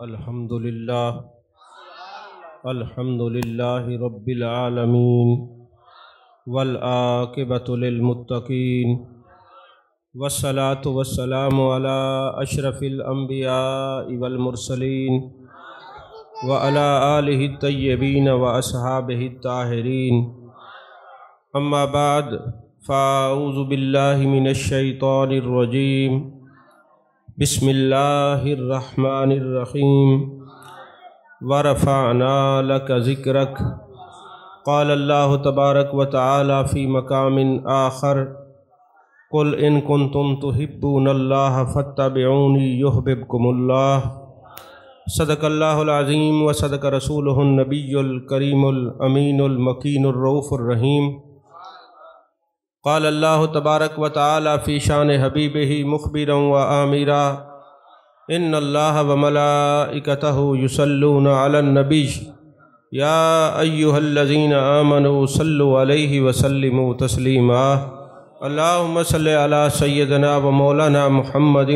الحمدللہ رب العالمین والعاقبۃ للمتقین والصلاة والسلام علی اشرف الانبیاء والمرسلین وعلی آلہ الطیبین واصحابہ الطاہرین اما بعد فاعوذ باللہ من الشیطان الرجیم بسم اللہ الرحمن الرحیم ورفعنا لک ذکرک قال اللہ تبارک و تعالی فی مقام آخر قل ان کنتم تحبون اللہ فاتبعونی یحببکم اللہ صدق اللہ العظیم و صدق رسولہ النبی الکریم الامین المکین الرؤوف الرحیم قال اللہ تبارک و تعالی فی شان حبیبہ مخبرا و آمرا ان اللہ و ملائکتہ یصلون علی النبی یا ایہا الذین آمنوا صلوا علیہ وسلموا تسلیما اللہم صلی علی سیدنا و مولانا محمد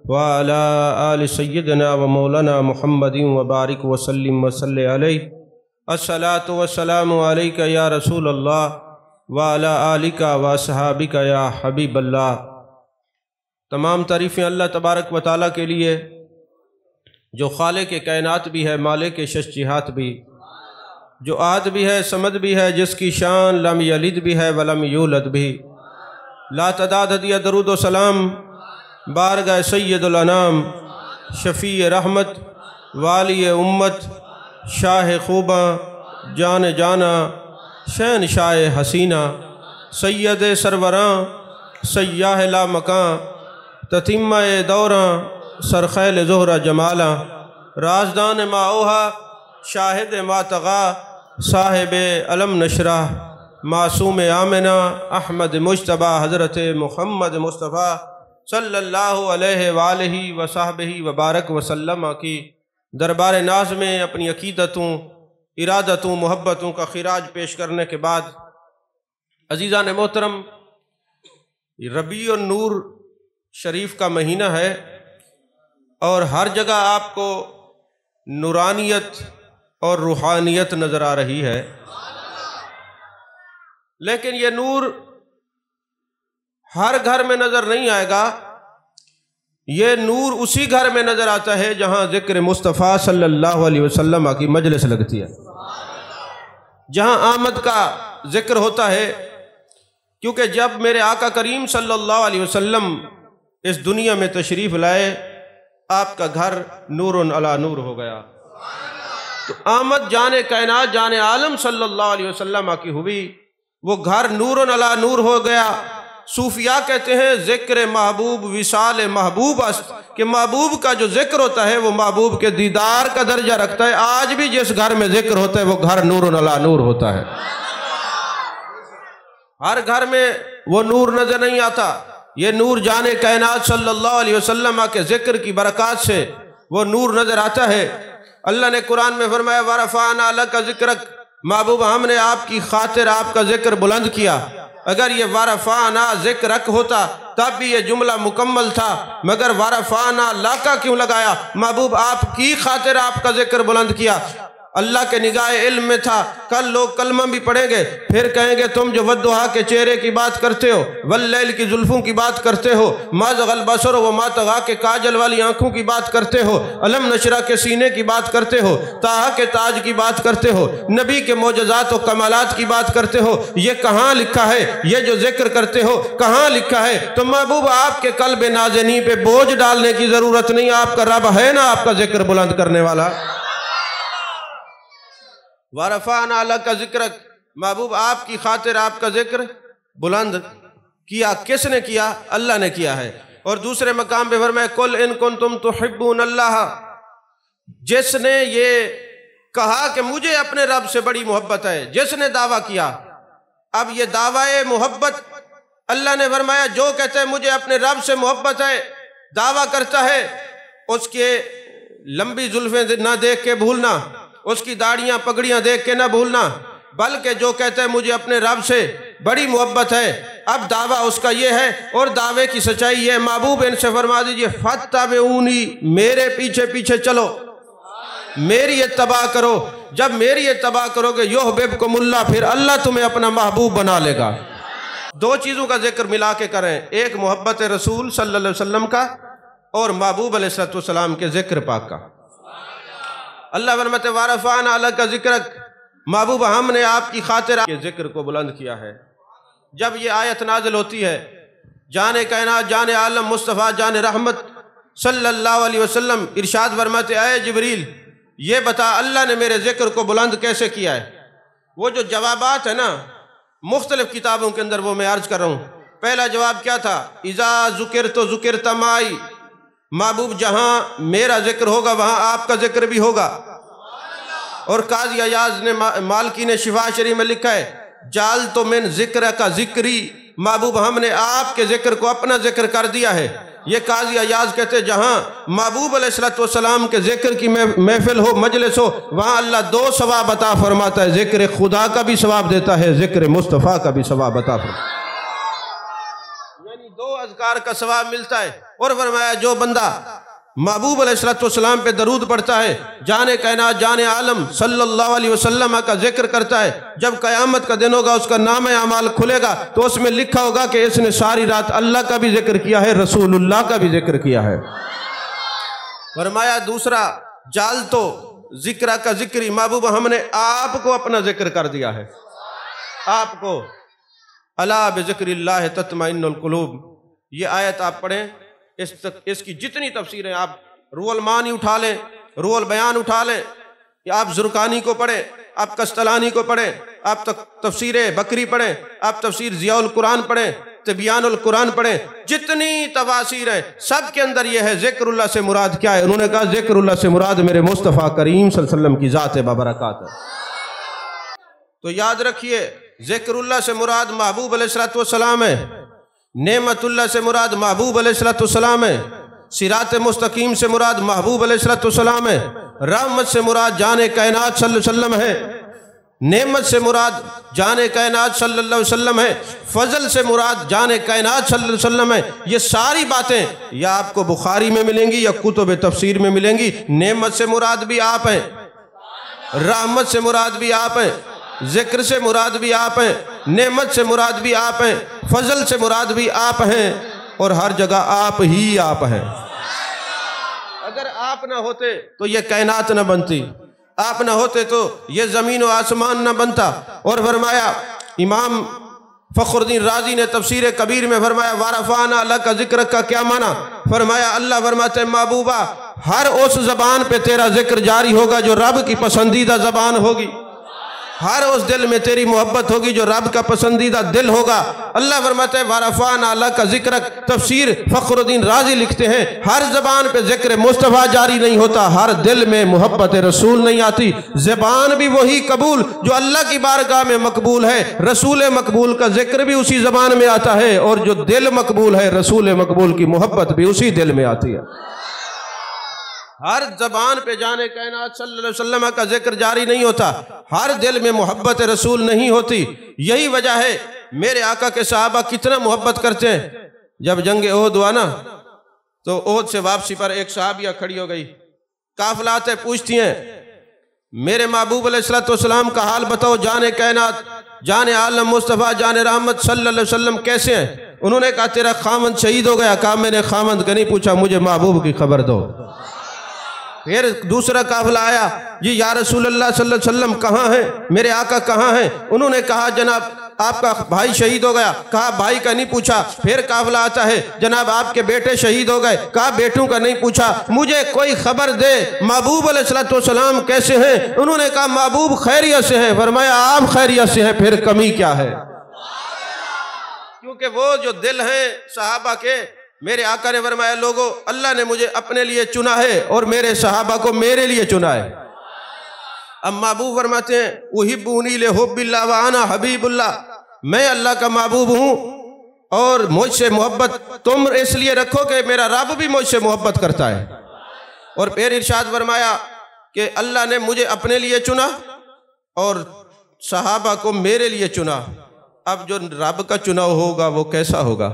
وعلی آل سیدنا و مولانا محمد وبارک وسلم وصلی علیہ الصلاة والسلام علیک یا رسول اللہ وعلی آلک واصحابک یا حبیب اللہ۔ تمام تعریفیں اللہ تبارک و تعالیٰ کے لیے جو خالق کائنات بھی ہے، مالک ششجہات بھی، جو آد بھی ہے، سمد بھی ہے، جس کی شان لم یلد بھی ہے ولم یولد بھی۔ لا تعداد ہدیہ درود و سلام بارگاہ سید الانام، شفیع رحمت، والی امت، شاہ خوباں، جان جانا، شہنشاہ حسینہ، سید سروراں، سیاہ لا مکاں، تتمہ دوراں، سرخیل زہرہ جمالاں، رازدان ما اوہا، شاہد ما تغا، صاحب علم نشرہ، معصوم آمنہ، احمد مجتبہ، حضرت محمد مصطفیٰ صلی اللہ علیہ وآلہ وصحبہ وبارک وسلم کی دربار ناز میں اپنی عقیدتوں، ارادتوں، محبتوں کا خراج پیش کرنے کے بعد، عزیزان محترم، ربیع النور شریف کا مہینہ ہے اور ہر جگہ آپ کو نورانیت اور روحانیت نظر آ رہی ہے، لیکن یہ نور ہر گھر میں نظر نہیں آئے گا۔ یہ نور اسی گھر میں نظر آتا ہے جہاں ذکر مصطفیٰ صلی اللہ علیہ وسلم کی مجلس لگتی ہے، جہاں آمد کا ذکر ہوتا ہے، کیونکہ جب میرے آقا کریم صلی اللہ علیہ وسلم اس دنیا میں تشریف لائے، آپ کا گھر نور علی نور ہو گیا۔ تو آمد جان کائنات، جان عالم صلی اللہ علیہ وسلم کی ہوئی، وہ گھر نور علی نور ہو گیا۔ صوفیاء کہتے ہیں ذکر محبوب وصال محبوب است، کہ محبوب کا جو ذکر ہوتا ہے وہ محبوب کے دیدار کا درجہ رکھتا ہے۔ آج بھی جس گھر میں ذکر ہوتا ہے وہ گھر نور علی نور ہوتا ہے۔ ہر گھر میں وہ نور نظر نہیں آتا، یہ نور جان کائنات صلی اللہ علیہ وسلم کے ذکر کی برکات سے وہ نور نظر آتا ہے۔ اللہ نے قرآن میں فرمایا وَرَفَعْنَا لَكَ ذِكْرَكَ، محبوب ہم نے آپ کی خاطر آپ کا ذکر بلند کیا۔ اگر یہ وَرَفَعْنَا ذِكْرَكَ ہوتا تب بھی یہ جملہ مکمل تھا، مگر وَرَفَعْنَا لَكَ کیوں لگایا؟ محبوب آپ کی خاطر آپ کا ذکر بلند کیا۔ اللہ کے نگاہ علم میں تھا، کل لوگ کلمہ بھی پڑھیں گے، پھر کہیں گے تم جو والضحیٰ کے چہرے کی بات کرتے ہو، واللیل کی زلفوں کی بات کرتے ہو، ما زغ البصر وما طغیٰ کے کاجل والی آنکھوں کی بات کرتے ہو، علم نشرہ کے سینے کی بات کرتے ہو، طٰہٰ کے تاج کی بات کرتے ہو، نبی کے معجزات و کمالات کی بات کرتے ہو، یہ کہاں لکھا ہے؟ یہ جو ذکر کرتے ہو کہاں لکھا ہے؟ تو محبوب آپ کے قلب نازنین پہ بوجھ ڈالنے کی ضرورت نہیں، آپ کا رب ہے نا آپ کا ذکر بلند کرنے والا۔ وَرَفَعْنَا لَكَ ذِكْرَكَ، محبوب آپ کی خاطر آپ کا ذکر بلند کیا۔ کس نے کیا؟ اللہ نے کیا ہے۔ اور دوسرے مقام پہ فرمایا قُلْ إِن كُنْتُمْ تُحِبُّونَ اللَّهَ، جس نے یہ کہا کہ مجھے اپنے رب سے بڑی محبت ہے، جس نے دعویٰ کیا، اب یہ دعویٰ محبت اللہ نے فرمایا جو کہتے ہیں مجھے اپنے رب سے محبت ہے، دعویٰ کرتا ہے، اس کے لمبی زلفیں نہ دیکھ کے بھولنا، اس کی داڑیاں پگڑیاں دیکھ کے نہ بھولنا، بلکہ جو کہتا ہے مجھے اپنے رب سے بڑی محبت ہے، اب دعویٰ اس کا یہ ہے اور دعوے کی سچائی یہ ہے۔ محبوب ان سے فرما دیجئے فَاتَّبِعُونِی، میرے پیچھے پیچھے چلو، میری اتباع کرو، جب میری اتباع کرو گے یحببکم اللہ، پھر اللہ تمہیں اپنا محبوب بنا لے گا۔ دو چیزوں کا ذکر ملا کے کریں، ایک محبت رسول صلی اللہ علیہ وسلم کا اور محبوب علیہ السلام کے ذکر پاک کا۔ اللہ فرماتے وَرَفَعْنَا لَكَ ذِكْرَكَ، محبوب ہم نے آپ کی خاطر کے ذکر کو بلند کیا ہے۔ جب یہ آیت نازل ہوتی ہے، جان کائنات، جان عالم، مصطفیٰ جان رحمت صلی اللہ علیہ وسلم ارشاد فرماتے اے جبریل یہ بتا اللہ نے میرے ذکر کو بلند کیسے کیا ہے۔ وہ جو جوابات ہیں نا مختلف کتابوں کے اندر، وہ میں عرض کر رہا ہوں۔ پہلا جواب کیا تھا؟ اذا ذکرت ذکرت معی، محبوب جہاں میرا ذکر ہوگا وہاں آپ کا ذکر بھی ہوگا۔ اور قاضی ایاز نے مالکی نے شفا شریف میں لکھا ہے جعلت من ذکر کا ذکری، محبوب ہم نے آپ کے ذکر کو اپنا ذکر کر دیا ہے۔ یہ قاضی ایاز کہتے جہاں محبوب علیہ السلام کے ذکر کی محفل ہو، مجلس ہو، وہاں اللہ دو ثواب عطا فرماتا ہے، ذکر خدا کا بھی ثواب دیتا ہے، ذکر مصطفیٰ کا بھی ثواب عطا فرماتا ہے، یعنی دو اذکار کا ثواب ملتا ہے۔ اور فرمایا جو بندہ محبوب علیہ السلام پہ درود پڑھتا ہے، جان کائنات جان عالم صلی اللہ علیہ وسلم کا ذکر کرتا ہے، جب قیامت کا دن ہوگا اس کا نام اعمال کھلے گا تو اس میں لکھا ہوگا کہ اس نے ساری رات اللہ کا بھی ذکر کیا ہے، رسول اللہ کا بھی ذکر کیا ہے۔ فرمایا دوسرا جعلتو ذکر کا ذکری، محبوب ہم نے آپ کو اپنا ذکر کر دیا ہے، آپ کو۔ الا بذکر اللہ تطمئن القلوب، یہ آیت آپ پڑھیں، اس کی جتنی تفسیریں آپ روح المعانی اٹھا لیں، روح البیان اٹھا لیں، یا آپ زرقانی کو پڑھیں، آپ کستلانی کو پڑھیں، آپ تفسیر بکری پڑھیں، آپ تفسیر ضیاء القرآن پڑھیں، تبیان القرآن پڑھیں، جتنی تفاسیر ہیں سب کے اندر یہ ہے ذکر اللہ سے مراد کیا ہے؟ انہوں نے کہا ذکر اللہ سے مراد میرے مصطفیٰ کریم صلی اللہ علیہ وسلم کی ذات بابرکات ہے۔ تو یاد رکھیے ذکر اللہ سے مراد محبوب علیہ السلام ہے، نعمت اللہ سے مراد محبوب علیہ السلام ہے، صراط مستقیم سے مراد محبوب علیہ السلام ہے، رحمت سے مراد جان کائنات صلی اللہ علیہ وسلم ہے، نعمت سے مراد جان کائنات صلی اللہ علیہ وسلم ہے، فضل سے مراد جان کائنات صلی اللہ علیہ وسلم ہے۔ یہ ساری باتیں یا آپ کو بخاری میں ملیں گی یا کتب تفسیر میں ملیں گی۔ نعمت سے مراد بھی آپ ہیں، رحمت سے مراد بھی آپ ہیں، ذکر سے مراد بھی آپ ہیں، نعمت سے مراد بھی آپ ہیں، فضل سے مراد بھی آپ ہیں، اور ہر جگہ آپ ہی آپ ہیں۔ اگر آپ نہ ہوتے تو یہ کائنات نہ بنتی، آپ نہ ہوتے تو یہ زمین و آسمان نہ بنتا۔ اور فرمایا امام فخر الدین رازی نے تفسیر کبیر میں فرمایا وَرَفَعْنَا لَكَ ذِكْرَكَ کا کیا معنی؟ فرمایا اللہ فرماتے ہیں محبوبہ ہر اس زبان پہ تیرا ذکر جاری ہوگا جو رب کی پسندیدہ زبان ہوگی، ہر اس دل میں تیری محبت ہوگی جو رب کا پسندیدہ دل ہوگا۔ اللہ فرماتے ہیں وَرَفَعْنَا لَكَ ذِكْرَكَ، تفسیر فخر الدین رازی لکھتے ہیں ہر زبان پہ ذکر مصطفیٰ جاری نہیں ہوتا، ہر دل میں محبت رسول نہیں آتی۔ زبان بھی وہی قبول جو اللہ کی بارگاہ میں مقبول ہے، رسول مقبول کا ذکر بھی اسی زبان میں آتا ہے، اور جو دل مقبول ہے رسول مقبول کی محبت بھی اسی دل میں آتی ہے۔ ہر زبان پہ جانے کائنات صلی اللہ علیہ وسلم کا ذکر جاری نہیں ہوتا، ہر دل میں محبت رسول نہیں ہوتی۔ یہی وجہ ہے میرے آقا کے صحابہ کتنا محبت کرتے ہیں۔ جب جنگ احد ہوا نا تو احد سے واپسی پر ایک صحابیہ کھڑی ہو گئی، قافلہ آتے پوچھتی ہیں میرے محبوب علیہ السلام کا حال بتاؤ، جانے کائنات جان عالم مصطفیٰ جان رحمت صلی اللہ علیہ وسلم کیسے ہیں؟ انہوں نے کہا تیرا خامند شہید ہو گیا۔ کہا میں نے خامند کا نہیں پوچھا، مجھے محبوب کی خبر دو۔ پھر دوسرا قافلہ آیا، یہ یا رسول اللہ صلی اللہ علیہ وسلم کہاں ہیں؟ میرے آقا کہاں ہیں؟ انہوں نے کہا جناب آپ کا بھائی شہید ہو گیا۔ کہا بھائی کا نہیں پوچھا۔ پھر قافلہ آتا ہے جناب آپ کے بیٹے شہید ہو گئے۔ کہا بیٹوں کا نہیں پوچھا، مجھے کوئی خبر دے محبوب علیہ السلام کیسے ہیں؟ انہوں نے کہا محبوب خیریت سے ہیں۔ فرمایا آپ خیریت سے ہیں، پھر کمی کیا ہے؟ کیونکہ وہ جو دل ہیں صحابہ کے، میرے آقا نے فرمایا لوگوں اللہ نے مجھے اپنے لیے چنا ہے اور میرے صحابہ کو میرے لیے چنا ہے۔ اب محبوب فرماتے ہیں احبونی لحب اللہ وانا حبیب اللہ، میں اللہ کا محبوب ہوں اور مجھ سے محبت تم اس لیے رکھو کہ میرا رب بھی مجھ سے محبت کرتا ہے۔ اور پھر ارشاد فرمایا کہ اللہ نے مجھے اپنے لیے چنا اور صحابہ کو میرے لیے چنا۔ اب جو رب کا چناؤ ہوگا وہ کیسا ہوگا؟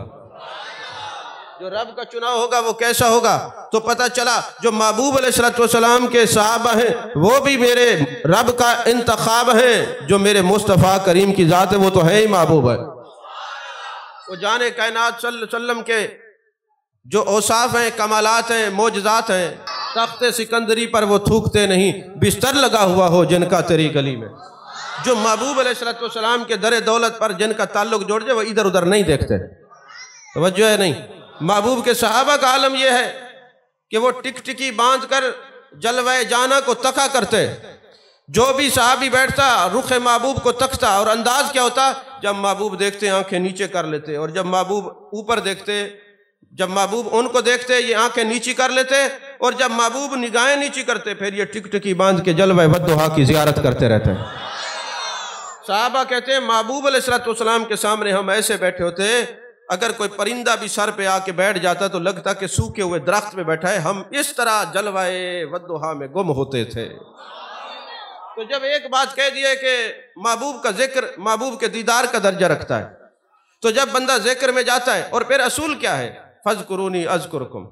جو رب کا چنا ہوگا وہ کیسا ہوگا؟ تو پتہ چلا جو محبوب علیہ السلام کے صحابہ ہیں وہ بھی میرے رب کا انتخاب ہیں، جو میرے مصطفیٰ کریم کی ذات ہے وہ تو ہے ہی محبوب ہے۔ وہ جان کائنات صلی اللہ علیہ وسلم کے جو اوصاف ہیں، کمالات ہیں، معجزات ہیں، تخت سکندری پر وہ تھوکتے نہیں، بستر لگا ہوا ہو جن کا تیری گلی میں۔ جو محبوب علیہ السلام کے در دولت پر جن کا تعلق جوڑ جائے وہ ادھر ادھر نہیں دیکھتے، توجہ ہے نہیں۔ محبوب کے صحابہ کا عالم یہ ہے کہ وہ ٹک ٹکی باندھ کر جلوہ جانا کو تکا کرتے، جو بھی صحابی بیٹھتا رخ محبوب کو تکتا، اور انداز کیا ہوتا؟ جب محبوب دیکھتے آنکھیں نیچے کر لیتے، اور جب محبوب اوپر دیکھتے، جب محبوب ان کو دیکھتے یہ آنکھیں نیچی کر لیتے، اور جب محبوب نگاہیں نیچی کرتے پھر یہ ٹک ٹکی باندھ کے جلوہ ودھا کی زیارت کرتے رہتے ہیں۔ صحابہ کہتے ہیں محبوب علیہ السلام کے سامنے ہم ایسے بیٹھے ہوتے، اگر کوئی پرندہ بھی سر پہ آ کے بیٹھ جاتا تو لگتا کہ سوکھے ہوئے درخت پہ بیٹھا ہے، ہم اس طرح جلوہ ودھا میں گم ہوتے تھے۔ تو جب ایک بات کہہ دیے کہ محبوب کا ذکر محبوب کے دیدار کا درجہ رکھتا ہے، تو جب بندہ ذکر میں جاتا ہے، اور پھر اصول کیا ہے؟ فَاذْكُرُونِي أَذْكُرْكُمْ،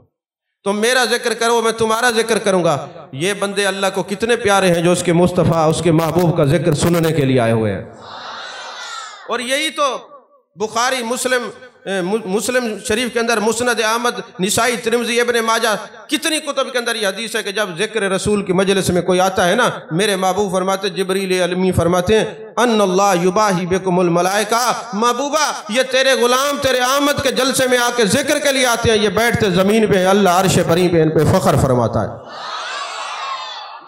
تم میرا ذکر کرو میں تمہارا ذکر کروں گا۔ یہ بندے اللہ کو کتنے پیارے ہیں جو اس کے مصطفیٰ اس کے محبوب کا ذکر سننے کے لیے آئے ہوئے ہیں۔ اور یہی تو بخاری مسلم شریف کے اندر، مسند احمد، نسائی، ترمذی، ابن ماجہ، کتنی کتب کے اندر یہ حدیث ہے کہ جب ذکر رسول کی مجلس میں کوئی آتا ہے نا، میرے محبوب فرماتے، جبریل امی فرماتے ہیں، ان اللہ یباہی بکم الملائکہ، محبوبہ یہ تیرے غلام تیرے آمد کے جلسے میں آ کے ذکر کے لیے آتے ہیں، یہ بیٹھتے زمین پہ اللہ عرش بری پہ ان پہ فخر فرماتا ہے۔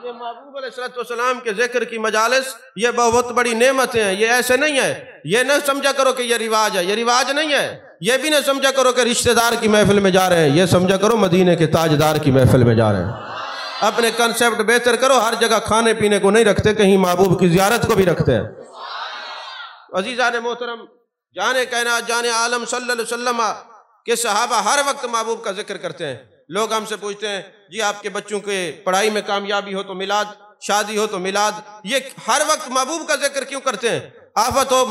یہ محبوب علیہ السلام کے ذکر کی مجالس یہ بہت بڑی نعمتیں ہیں۔ یہ ایسے نہیں ہے، یہ نہ سمجھا کرو کہ یہ رواج ہے، یہ رواج نہیں ہے۔ یہ بھی نہ سمجھا کرو کہ رشتہ دار کی محفل میں جا رہے ہیں، یہ سمجھا کرو مدینے کے تاجدار کی محفل میں جا رہے ہیں۔ اپنے کنسیپٹ بہتر کرو، ہر جگہ کھانے پینے کو نہیں رکھتے، کہیں محبوب کی زیارت کو بھی رکھتے ہیں۔ عزیزان محترم، جان کائنات جان عالم صلی اللہ علیہ وسلم کے صحابہ ہر وقت محبوب کا ذکر کرتے ہیں۔ لوگ ہم سے پوچھتے ہیں جی آپ کے بچوں کے پڑھائی میں کامیابی ہو تو میلاد، شادی ہو تو میلاد، یہ ہر وقت محبوب کا ذکر کیوں کرتے ہیں؟ آفت ہو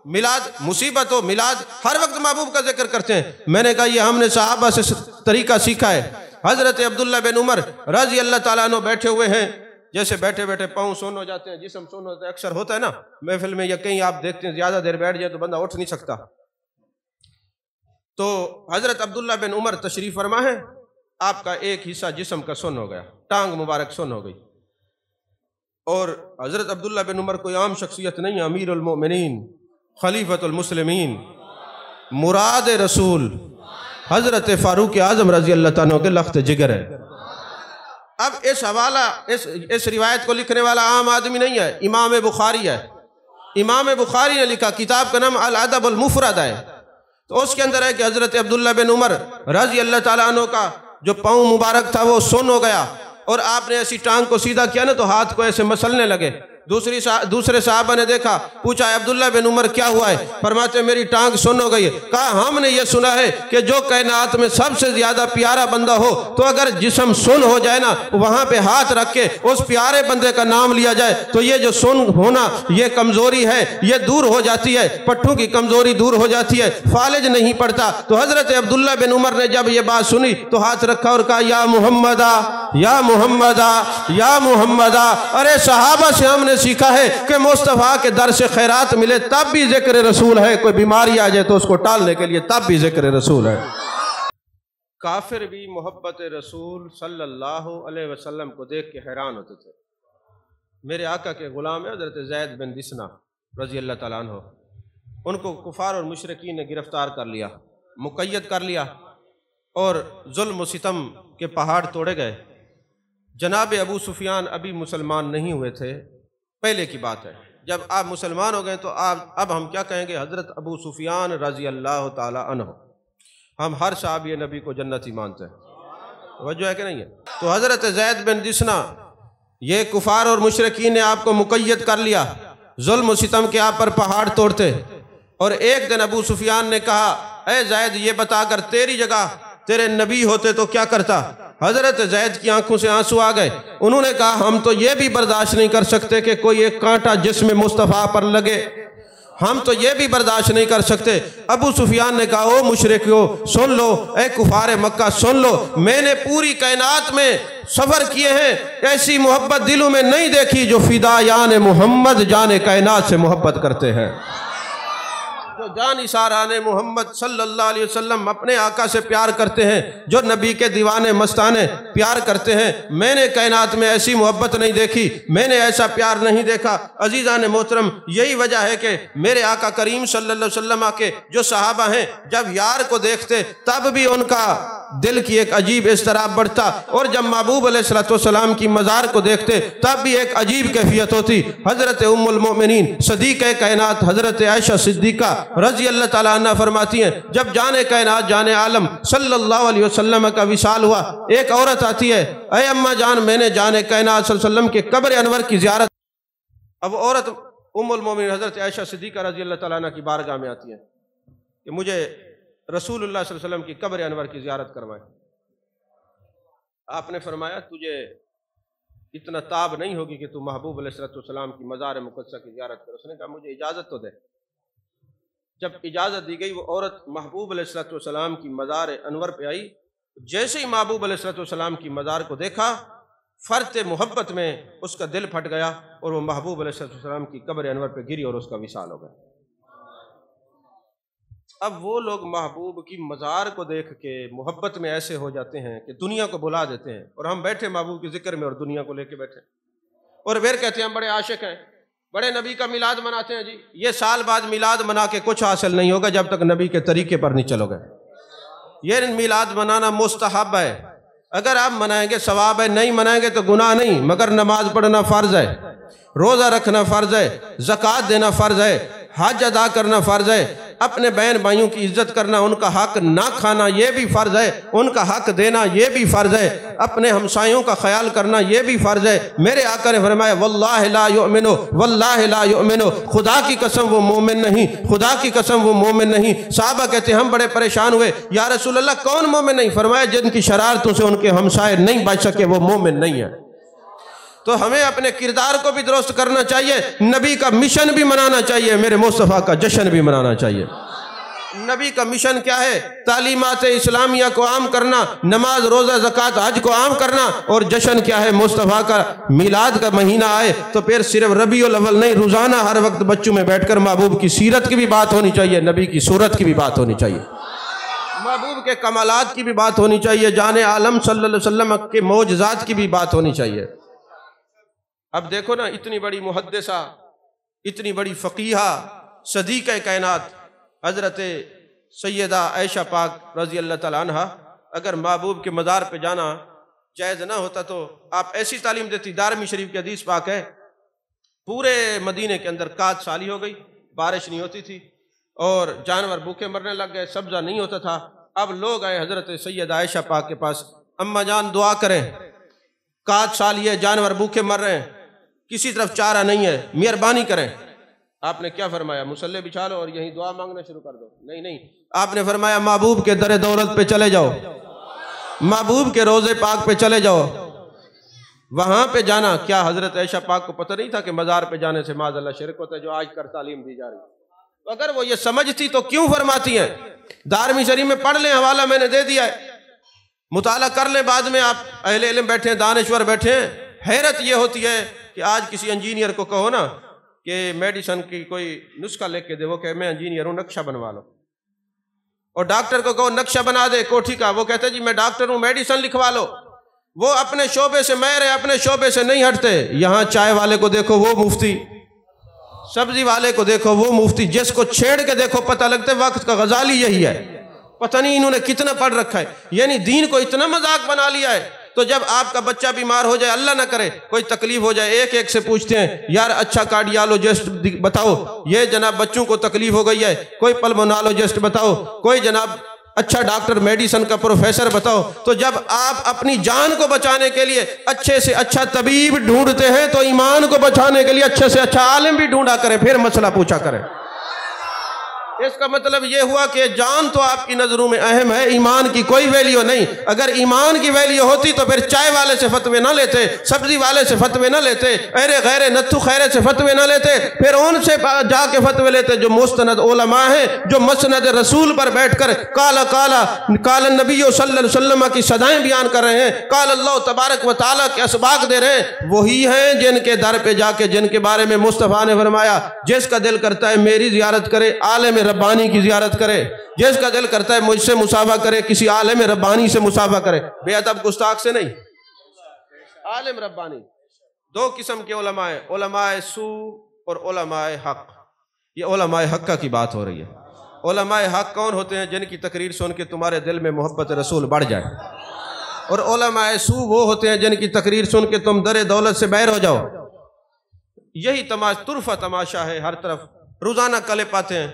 میلاد، مصیبت ہو میلاد، ہر وقت محبوب کا ذکر کرتے ہیں۔ میں نے کہا یہ ہم نے صحابہ سے طریقہ سیکھا ہے۔ حضرت عبداللہ بن عمر رضی اللہ تعالیٰ عنہ بیٹھے ہوئے ہیں، جیسے بیٹھے بیٹھے پاؤں سون ہو جاتے ہیں، جسم سون ہوتا ہے، اکثر ہوتا ہے نا محفل میں، یا کہیں آپ دیکھتے ہیں زیادہ دیر بیٹھ جائے تو بندہ اٹھ نہیں سکتا۔ تو حضرت عبداللہ بن عمر تشریف فرما ہے، آپ کا ایک حصہ جسم کا سن ہو گیا، ٹانگ مبارک سن ہو گئی، اور حضرت عبداللہ بن عمر کوئی عام شخصیت نہیں، امیر المؤمنین، خلیفۃ المسلمین، مراد رسول، حضرت فاروق اعظم رضی اللہ تعالیٰ کے لخت جگر ہے۔ اب اس حوالہ اس روایت کو لکھنے والا عام آدمی نہیں ہے، امام بخاری ہے۔ امام بخاری نے لکھا، کتاب کا نام الادب المفرد ہے، تو اس کے اندر ہے کہ حضرت عبداللہ بن عمر رضی اللہ تعالیٰ عنہ کا جو پاؤں مبارک تھا وہ سن ہو گیا، اور آپ نے ایسی ٹانگ کو سیدھا کیا نا تو ہاتھ کو ایسے مسلنے لگے۔ دوسرے صحابہ نے دیکھا، پوچھا عبداللہ بن عمر کیا ہوا ہے؟ فرماتے میری ٹانگ سن ہو گئی ہے۔ کہا ہم نے یہ سنا ہے کہ جو کائنات میں سب سے زیادہ پیارا بندہ ہو تو اگر جسم سن ہو جائے نا، وہاں پہ ہاتھ رکھ کے اس پیارے بندے کا نام لیا جائے تو یہ جو سن ہونا یہ کمزوری ہے، یہ دور ہو جاتی ہے، پٹھوں کی کمزوری دور ہو جاتی ہے، فالج نہیں پڑتا۔ تو حضرت عبداللہ بن عمر نے جب یہ بات سنی تو ہاتھ رکھا اور کہا یا محمدہ یا محمدہ یا محمدہ۔ ارے صحابہ سے ہم نے سیکھا ہے کہ مصطفیٰ کے در سے خیرات ملے تب بھی ذکر رسول ہے، کوئی بیماری آ جائے تو اس کو ٹالنے کے لیے تب بھی ذکر رسول ہے۔ کافر بھی محبت رسول صلی اللہ علیہ وسلم کو دیکھ کے حیران ہوتے تھے۔ میرے آقا کے غلام حضرت زید بن دسنا رضی اللہ تعالیٰ عنہ، ان کو کفار اور مشرکین نے گرفتار کر لیا، مقید کر لیا، اور ظلم و ستم کے پہاڑ توڑے گئے۔ جناب ابو سفیان ابھی مسلمان نہیں ہوئے تھے، پہلے کی بات ہے۔ جب آپ مسلمان ہو گئے تو اب ہم کیا کہیں گے؟ حضرت ابو سفیان رضی اللہ تعالی عنہ۔ ہم ہر صحابی نبی کو جنتی مانتے ہیں، توجہ ہے کہ نہیں ہے؟ تو حضرت زید بن دسنا، یہ کفار اور مشرکین نے آپ کو مقید کر لیا، ظلم و ستم کے آپ پر پہاڑ توڑتے، اور ایک دن ابو سفیان نے کہا اے زید یہ بتا کر تیری جگہ تیرے نبی ہوتے تو کیا کرتا؟ حضرت زید کی آنکھوں سے آنسو آ گئے۔ انہوں نے کہا ہم تو یہ بھی برداشت نہیں کر سکتے کہ کوئی ایک کانٹا جسم مصطفیٰ پر لگے۔ ہم تو یہ بھی برداشت نہیں کر سکتے۔ ابو سفیان نے کہا او مشرکو سن لو، اے کفار مکہ سن لو، میں نے پوری کائنات میں سفر کیے ہیں، ایسی محبت دلوں میں نہیں دیکھی جو فدایان محمد جان کائنات سے محبت کرتے ہیں، جو جان نثاران محمد صلی اللہ علیہ وسلم اپنے آقا سے پیار کرتے ہیں، جو نبی کے دیوانے مستانے پیار کرتے ہیں۔ میں نے کائنات میں ایسی محبت نہیں دیکھی، میں نے ایسا پیار نہیں دیکھا۔ عزیزان محترم، یہی وجہ ہے کہ میرے آقا کریم صلی اللہ علیہ وسلم کے جو صحابہ ہیں جب یار کو دیکھتے تب بھی ان کا دل کی ایک عجیب اضطراب بڑھتا، اور جب محبوب علیہ السلام کی مزار کو دیکھتے تب بھی ایک عجیب کیفیت ہوتی۔ حضرت ام المؤمنین صدیقہ کائنات حضرت عائشہ صدیقہ رضی اللہ تعالیٰ عنہ فرماتی ہیں جب جان کائنات جان عالم صلی اللہ علیہ وسلم کا وصال ہوا، ایک عورت آتی ہے، اے اماں جان میں نے جان کائنات صلی اللہ علیہ وسلم کے قبر انور کی زیارت۔ اب عورت ام المؤمنین حضرت عائشہ صدیقہ رضی اللہ تعالیٰ عنہ کی بارگاہ میں آتی ہے کہ مجھے رسول اللہ صلی اللہ علیہ وسلم کی قبر انور کی زیارت کروائیں۔ آپ نے فرمایا تجھے اتنا تاب نہیں ہوگی کہ تو محبوب علیہ السلام کی مزار مقدسہ کی زیارت کرو۔ اس نے کہا مجھے اجازت تو دے۔ جب اجازت دی گئی وہ عورت محبوب علیہ السلام کی مزار انور پہ آئی، جیسے ہی محبوب علیہ السلام کی مزار کو دیکھا فرط محبت میں اس کا دل پھٹ گیا اور وہ محبوب علیہ السلام کی قبر انور پہ گری اور اس کا وصال ہو گیا۔ اب وہ لوگ محبوب کی مزار کو دیکھ کے محبت میں ایسے ہو جاتے ہیں کہ دنیا کو بلا دیتے ہیں، اور ہم بیٹھے محبوب کے ذکر میں اور دنیا کو لے کے بیٹھے، اور پھر کہتے ہیں ہم بڑے عاشق ہیں، بڑے نبی کا میلاد مناتے ہیں۔ جی یہ سال بعد میلاد منا کے کچھ حاصل نہیں ہوگا جب تک نبی کے طریقے پر نہیں چلو گے۔ یہ میلاد منانا مستحب ہے، اگر آپ منائیں گے ثواب ہے، نہیں منائیں گے تو گناہ نہیں، مگر نماز پڑھنا فرض ہے، روزہ رکھنا فرض ہے، زکوٰۃ دینا فرض ہے، حج ادا کرنا فرض ہے، اپنے بہن بھائیوں کی عزت کرنا، ان کا حق نہ کھانا یہ بھی فرض ہے، ان کا حق دینا یہ بھی فرض ہے، اپنے ہمسایوں کا خیال کرنا یہ بھی فرض ہے۔ میرے آقا نے فرمایا واللہ لا یؤمن واللہ لا یؤمن، خدا کی قسم وہ مومن نہیں، خدا کی قسم وہ مومن نہیں۔ صحابہ کہتے ہیں ہم بڑے پریشان ہوئے، یا رسول اللہ کون مومن نہیں؟ فرمایا جن کی شرارتوں سے ان کے ہمسائے نہیں بچ سکے وہ مومن نہیں ہے۔ تو ہمیں اپنے کردار کو بھی درست کرنا چاہیے، نبی کا مشن بھی منانا چاہیے، میرے مصطفیٰ کا جشن بھی منانا چاہیے۔ نبی کا مشن کیا ہے؟ تعلیمات اسلامیہ کو عام کرنا، نماز روزہ زکوٰۃ حج کو عام کرنا، اور جشن کیا ہے؟ مصطفیٰ کا میلاد کا مہینہ آئے تو پھر صرف ربیع الاول نہیں، روزانہ ہر وقت بچوں میں بیٹھ کر محبوب کی سیرت کی بھی بات ہونی چاہیے، نبی کی صورت کی بھی بات ہونی چاہیے، محبوب کے کمالات کی بھی بات ہونی چاہیے، جان عالم صلی اللہ علیہ وسلم کے معجزات کی بھی بات ہونی چاہیے۔ اب دیکھو نا اتنی بڑی محدثہ، اتنی بڑی فقیہہ، صدیقہ کائنات حضرت سیدہ عائشہ پاک رضی اللہ تعالیٰ عنہ، اگر محبوب کے مزار پہ جانا جائز نہ ہوتا تو آپ ایسی تعلیم دیتی۔ دارمی شریف کی حدیث پاک ہے پورے مدینے کے اندر قحط سالی ہو گئی، بارش نہیں ہوتی تھی اور جانور بھوکے مرنے لگ گئے، سبزہ نہیں ہوتا تھا۔ اب لوگ آئے حضرت سیدہ عائشہ پاک کے پاس، اماں جان دعا کریں، قحط سالی ہے، جانور بھوکے مر رہے ہیں، کسی طرف چارہ نہیں ہے، مہربانی کریں۔ آپ نے کیا فرمایا؟ مصلی بچھا لو اور یہیں دعا مانگنا شروع کر دو۔ نہیں، آپ نے فرمایا محبوب کے در دولت پہ چلے جاؤ، محبوب کے روضے پاک پہ چلے جاؤ، وہاں پہ جانا۔ کیا حضرت عائشہ پاک کو پتہ نہیں تھا کہ مزار پہ جانے سے معاذ اللہ شرک ہوتا ہے، جو آج کر تعلیم دی جا رہی ہے؟ اگر وہ یہ سمجھتی تو کیوں فرماتی ہیں؟ دارمی شریف میں پڑھ لیں، حوالہ میں نے دے دیا ہے، مطالعہ کر لیں، بعد میں آپ اہل علم بیٹھے ہیں، دانشور بیٹھے ہیں۔ حیرت یہ ہوتی ہے کہ آج کسی انجینئر کو کہو نا کہ میڈیسن کی کوئی نسخہ لکھ کے دے، وہ کہ میں انجینئر ہوں نقشہ بنوا لو، اور ڈاکٹر کو کہو نقشہ بنا دے کوٹھی کا، وہ کہتے جی میں ڈاکٹر ہوں میڈیسن لکھوا لو۔ وہ اپنے شعبے سے ماہر ہے، اپنے شعبے سے نہیں ہٹتے۔ یہاں چائے والے کو دیکھو وہ مفتی، سبزی والے کو دیکھو وہ مفتی، جس کو چھیڑ کے دیکھو پتہ لگتا ہے وقت کا غزالی یہی ہے، پتہ نہیں انہوں نے کتنا پڑھ رکھا ہے، یعنی دین کو اتنا مذاق بنا لیا ہے۔ تو جب آپ کا بچہ بیمار ہو جائے، اللہ نہ کرے کوئی تکلیف ہو جائے، ایک ایک سے پوچھتے ہیں یار اچھا کارڈیالوجسٹ بتاؤ، یہ جناب بچوں کو تکلیف ہو گئی ہے، کوئی پلمونالوجسٹ بتاؤ، کوئی جناب اچھا ڈاکٹر میڈیسن کا پروفیسر بتاؤ۔ تو جب آپ اپنی جان کو بچانے کے لیے اچھے سے اچھا طبیب ڈھونڈتے ہیں تو ایمان کو بچانے کے لیے اچھے سے اچھا عالم بھی ڈھونڈا کریں، پھر مسئلہ پوچھا کریں۔ اس کا مطلب یہ ہوا کہ جان تو آپ کی نظروں میں اہم ہے، ایمان کی کوئی ویلیو نہیں۔ اگر ایمان کی ویلیو ہوتی تو پھر چائے والے سے فتوے نہ لیتے، سبزی والے سے فتوے نہ لیتے، ایرے غیرے نتھو خیرے سے فتوے نہ لیتے، پھر ان سے جا کے فتوے لیتے جو مستند علماء ہیں، جو مسند رسول پر بیٹھ کر کالا نبی صلی اللہ علیہ وسلم کی صدائیں بیان کر رہے ہیں، قال اللہ تبارک و تعالیٰ کے اسباق دے رہے ہیں۔ وہی ہیں جن کے در پہ جا کے جن کے بارے میں مصطفیٰ نے فرمایا جس کا دل کرتا ہے میری زیارت کرے، عالم ربانی کی زیارت کرے، جس کا دل کرتا ہے مجھ سے مصافحہ کرے، کسی عالم ربانی سے مصافحہ کرے، بے ادب گستاخ سے نہیں، عالم ربانی۔ دو قسم کے علماء ہیں، علماء سو اور علماء حق۔ یہ علماء حق کی بات ہو رہی ہے۔ علماء حق کون ہوتے ہیں؟ جن کی تقریر سن کے تمہارے دل میں محبت رسول بڑھ جائے، اور علماء سو وہ ہوتے ہیں جن کی تقریر سن کے تم در دولت سے باہر ہو جاؤ۔ یہی طرفہ تماشا ہے، ہر طرف روزانہ کلپ آتے ہیں۔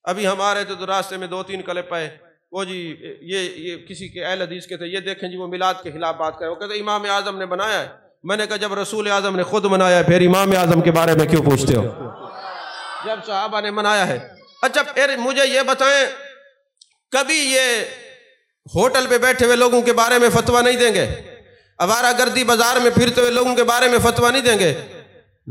ابھی ہمارے تو راستے میں 2-3 کلپ آئے، وہ جی یہ کسی کے اہل حدیث کے تھے، یہ دیکھیں جی وہ میلاد کے خلاف بات کرے، وہ کہتے امام اعظم نے بنایا ہے۔ میں نے کہا جب رسول اعظم نے خود بنایا ہے پھر امام اعظم کے بارے میں کیوں پوچھتے ہو؟ جب صحابہ نے بنایا ہے۔ اچھا پھر مجھے یہ بتائیں، کبھی یہ ہوٹل پہ بیٹھے ہوئے لوگوں کے بارے میں فتویٰ نہیں دیں گے؟ آوارہ گردی بازار میں پھرتے ہوئے لوگوں کے بارے میں فتویٰ نہیں دیں گے؟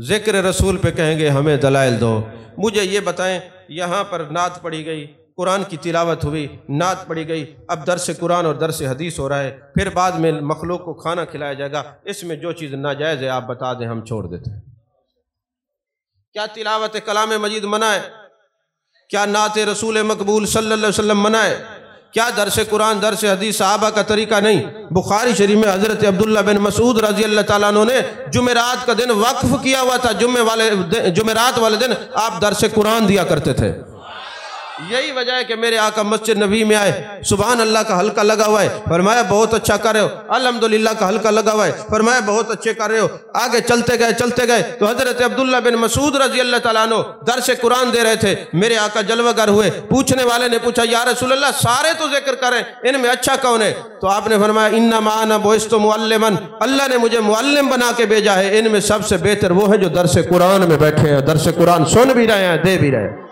ذکر رسول پہ کہیں گے ہمیں دلائل دو۔ مجھے یہ بتائیں، یہاں پر نعت پڑھی گئی، قرآن کی تلاوت ہوئی، نعت پڑھی گئی، اب درس قرآن اور درس حدیث ہو رہا ہے، پھر بعد میں مخلوق کو کھانا کھلایا جائے گا، اس میں جو چیز ناجائز ہے آپ بتا دیں، ہم چھوڑ دیتے ہیں۔ کیا تلاوت کلام مجید منع ہے؟ کیا نعت رسول مقبول صلی اللہ علیہ وسلم منع ہے؟ کیا درس قرآن درس حدیث صحابہ کا طریقہ نہیں؟ بخاری شریف میں حضرت عبداللہ بن مسعود رضی اللہ تعالیٰ عنہ نے جمعرات کا دن وقف کیا ہوا تھا، جمعرات والے دن آپ درس قرآن دیا کرتے تھے۔ یہی وجہ ہے کہ میرے آقا مسجد نبی میں آئے، سبحان اللہ کا حلقہ لگا ہوا ہے، فرمایا بہت اچھا کر رہے ہو، الحمدللہ کا حلقہ لگا ہوا ہے، فرمایا بہت اچھے کر رہے ہو۔ آگے چلتے گئے تو حضرت عبداللہ بن مسعود رضی اللہ تعالیٰ عنہ درس قرآن دے رہے تھے، میرے آقا جلوہ گر ہوئے، پوچھنے والے نے پوچھا یا رسول اللہ سارے تو ذکر کریں، ان میں اچھا کون ہے؟ تو آپ نے فرمایا انما انا بعثت معلما، اللہ نے مجھے معلم بنا کے بھیجا ہے، ان میں سب سے بہتر وہ ہیں جو درس قرآن میں بیٹھے ہیں، درس قرآن سن بھی رہے ہیں، دے بھی رہے ہیں۔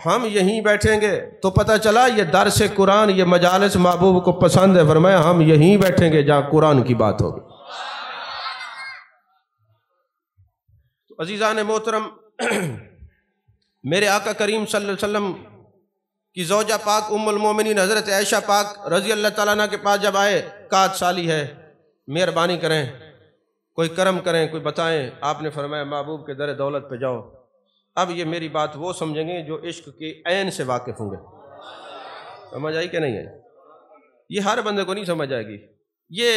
ہم یہیں بیٹھیں گے تو پتہ چلا یہ درس قرآن، یہ مجالس محبوب کو پسند ہے، فرمایا ہم یہیں بیٹھیں گے جہاں قرآن کی بات ہوگی۔ عزیزان محترم، میرے آقا کریم صلی اللہ علیہ وسلم کی زوجہ پاک ام المومنین حضرت عائشہ پاک رضی اللہ تعالیٰ عنہ کے پاس جب آئے، کہا سالی ہے، مہربانی کریں، کوئی کرم کریں، کوئی بتائیں۔ آپ نے فرمایا محبوب کے در دولت پہ جاؤ۔ اب یہ میری بات وہ سمجھیں گے جو عشق کے عین سے واقف ہوں گے۔ سمجھ آئی کہ نہیں ہے؟ یہ ہر بندے کو نہیں سمجھ آئے گی۔ یہ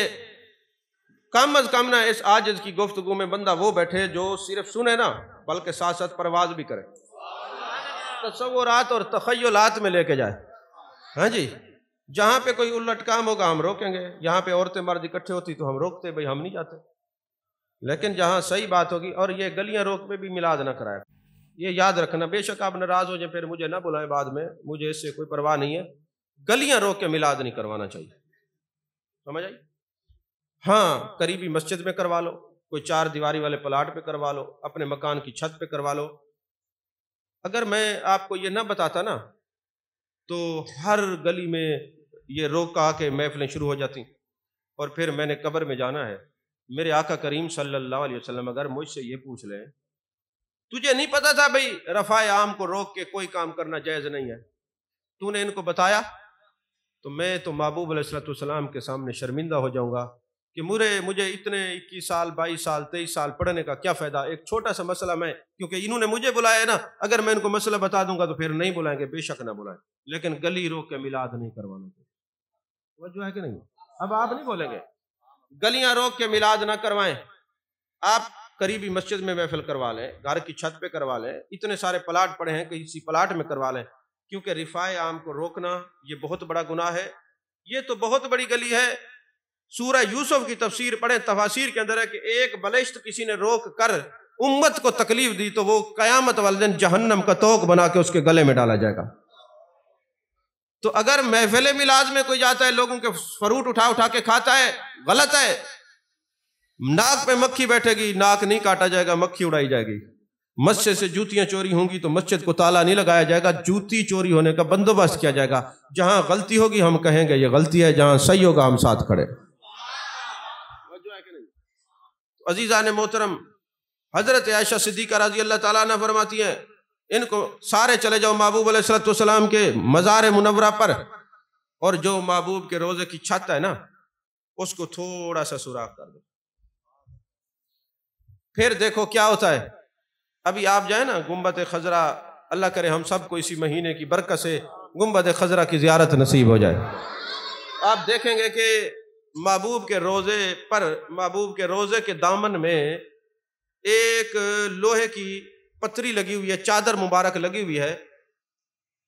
کم از کم نہ اس عاجز کی گفتگو میں بندہ وہ بیٹھے جو صرف سنے نہ بلکہ ساتھ ساتھ پرواز بھی کرے، تصورات اور تخیلات میں لے کے جائے۔ ہاں جی، جہاں پہ کوئی الٹ کام ہوگا ہم روکیں گے، یہاں پہ عورتیں مرد اکٹھے ہوتی تو ہم روکتے، بھئی ہم نہیں جاتے۔ لیکن جہاں صحیح بات ہوگی، اور یہ گلیاں روک پہ بھی میلاد نہ کرائے، یہ یاد رکھنا۔ بے شک آپ ناراض ہو جائیں پھر مجھے نہ بلائیں بعد میں، مجھے اس سے کوئی پرواہ نہیں ہے، گلیاں روک کے میلاد نہیں کروانا چاہیے۔ سمجھ آئی؟ ہاں، قریبی مسجد میں کروا لو، کوئی 4 دیواری والے پلاٹ پہ کروا لو، اپنے مکان کی چھت پہ کروا لو۔ اگر میں آپ کو یہ نہ بتاتا نا تو ہر گلی میں یہ روکا کے محفلیں شروع ہو جاتی، اور پھر میں نے قبر میں جانا ہے۔ میرے آقا کریم صلی اللہ علیہ وسلم اگر مجھ سے یہ پوچھ لیں تجھے نہیں پتا تھا بھئی رفع عام کو روک کے کوئی کام کرنا جائز نہیں ہے، تو نے ان کو بتایا، تو میں تو محبوب علیہ السلام کے سامنے شرمندہ ہو جاؤں گا کہ مجھے اتنے 21 سال 22 سال 23 سال پڑھنے کا کیا فائدہ؟ ایک چھوٹا سا مسئلہ میں، کیونکہ انہوں نے مجھے بلایا ہے نا، اگر میں ان کو مسئلہ بتا دوں گا تو پھر نہیں بلائیں گے، بے شک نہ بلائیں، لیکن گلی روک کے میلاد نہیں کروانا چاہیے۔ توجہ ہے کہ نہیں؟ اب آپ نہیں بولیں گے گلیاں روک کے میلاد نہ کروائیں، آپ قریبی مسجد میں محفل کروا لیں، گھر کی چھت پہ کروا لیں، اتنے سارے پلاٹ پڑے ہیں کسی پلاٹ میں کروا لیں، کیونکہ رفع عام کو روکنا یہ بہت بڑا گناہ ہے، یہ تو بہت بڑی گلی ہے۔ سورہ یوسف کی تفسیر پڑھیں، تفاسیر کے اندر ہے کہ ایک بلشت کسی نے روک کر امت کو تکلیف دی تو وہ قیامت والے دن جہنم کا توق بنا کے اس کے گلے میں ڈالا جائے گا۔ تو اگر محفل میلاد میں کوئی جاتا ہے لوگوں کے فروٹ اٹھا کے کھاتا ہے، غلط ہے۔ ناک پہ مکھی بیٹھے گی، ناک نہیں کاٹا جائے گا، مکھی اڑائی جائے گی۔ مسجد سے جوتیاں چوری ہوں گی تو مسجد کو تالا نہیں لگایا جائے گا، جوتی چوری ہونے کا بندوبست کیا جائے گا۔ جہاں غلطی ہوگی ہم کہیں گے یہ غلطی ہے، جہاں صحیح ہوگا ہم ساتھ کھڑے۔ عزیزان محترم، حضرت عائشہ صدیقہ رضی اللہ تعالیٰ عنہ فرماتی ہیں ان کو سارے چلے جاؤ محبوب علیہ السلام کے مزار منورہ پر، اور جو محبوب کے روزے کی چھت ہے نا اس کو تھوڑا سا سوراخ کر دو، پھر دیکھو کیا ہوتا ہے۔ ابھی آپ جائیں نا گنبد خضرا، اللہ کرے ہم سب کو اسی مہینے کی برکت سے گنبد خضرا کی زیارت نصیب ہو جائے۔ آپ دیکھیں گے کہ محبوب کے روزے پر، محبوب کے روزے کے دامن میں ایک لوہے کی پتری لگی ہوئی ہے، چادر مبارک لگی ہوئی ہے۔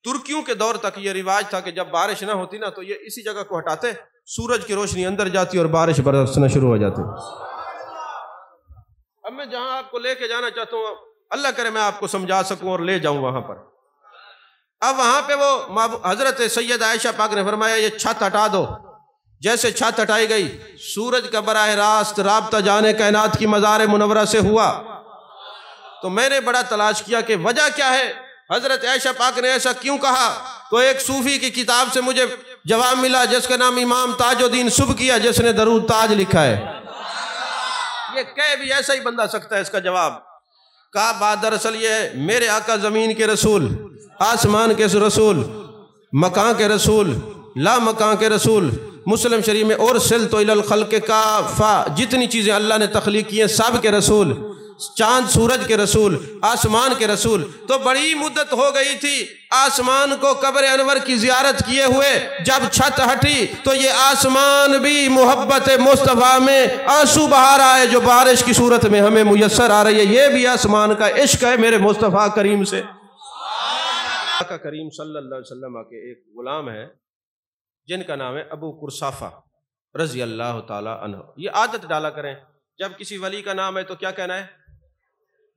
ترکیوں کے دور تک یہ رواج تھا کہ جب بارش نہ ہوتی نا تو یہ اسی جگہ کو ہٹاتے، سورج کی روشنی اندر جاتی اور بارش برسنا شروع ہو جاتی۔ اب میں جہاں آپ کو لے کے جانا چاہتا ہوں، اللہ کرے میں آپ کو سمجھا سکوں اور لے جاؤں وہاں پر۔ اب وہاں پہ وہ حضرت سید عائشہ پاک نے فرمایا یہ چھت ہٹا دو۔ جیسے چھت ہٹائی گئی، سورج کا براہ راست رابطہ جانے کائنات کی مزار منورہ سے ہوا۔ تو میں نے بڑا تلاش کیا کہ وجہ کیا ہے، حضرت عائشہ پاک نے ایسا کیوں کہا؟ تو ایک صوفی کی کتاب سے مجھے جواب ملا جس کا نام امام تاج الدین سبکیہ، جس نے درود تاج لکھا ہے۔ یہ کہہ بھی ایسا ہی بندہ سکتا ہے اس کا جواب۔ کہا بات دراصل یہ ہے، میرے آقا زمین کے رسول، آسمان کے رسول، مکان کے رسول، لا مکان کے رسول، مسلم شریف میں اور سلت الی الخلق کافہ، جتنی چیزیں اللہ نے تخلیق کی ہیں سب کے رسول، چاند سورج کے رسول، آسمان کے رسول۔ تو بڑی مدت ہو گئی تھی آسمان کو قبر انور کی زیارت کیے ہوئے، جب چھت ہٹی تو یہ آسمان بھی محبت مصطفیٰ میں آنسو بہا رہا ہے، جو بارش کی صورت میں ہمیں میسر آ رہی ہے۔ یہ بھی آسمان کا عشق ہے میرے مصطفیٰ کریم سے۔ آقا کریم صلی اللہ علیہ وسلم کے ایک غلام ہے جن کا نام ہے ابو قرصافہ رضی اللہ تعالی عنہ۔ یہ عادت ڈالا کریں جب کسی ولی کا نام ہے تو کیا کہنا ہے؟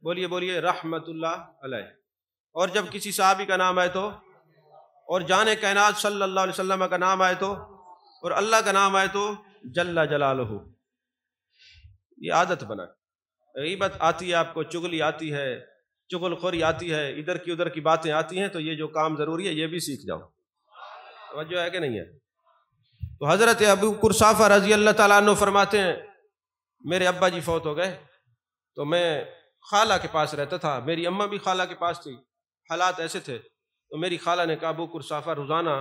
بولیے بولیے رحمت اللہ علیہ۔ اور جب کسی صحابی کا نام آئے تو، اور جان کائنات صلی اللہ علیہ وسلم کا نام آئے تو، اور اللہ کا نام آئے تو جل جلالہ۔ یہ عادت بنا۔ غیبت آتی ہے آپ کو، چغلی آتی ہے، چغل خوری آتی ہے، ادھر کی ادھر کی باتیں آتی ہیں، تو یہ جو کام ضروری ہے یہ بھی سیکھ جاؤ۔ توجہ ہے کہ نہیں ہے؟ تو حضرت ابو قرصافہ رضی اللہ تعالیٰ عنہ فرماتے ہیں میرے ابا جی فوت ہو گئے تو میں خالہ کے پاس رہتا تھا، میری اماں بھی خالہ کے پاس تھی۔ حالات ایسے تھے تو میری خالہ نے کہا ابو قرصافہ روزانہ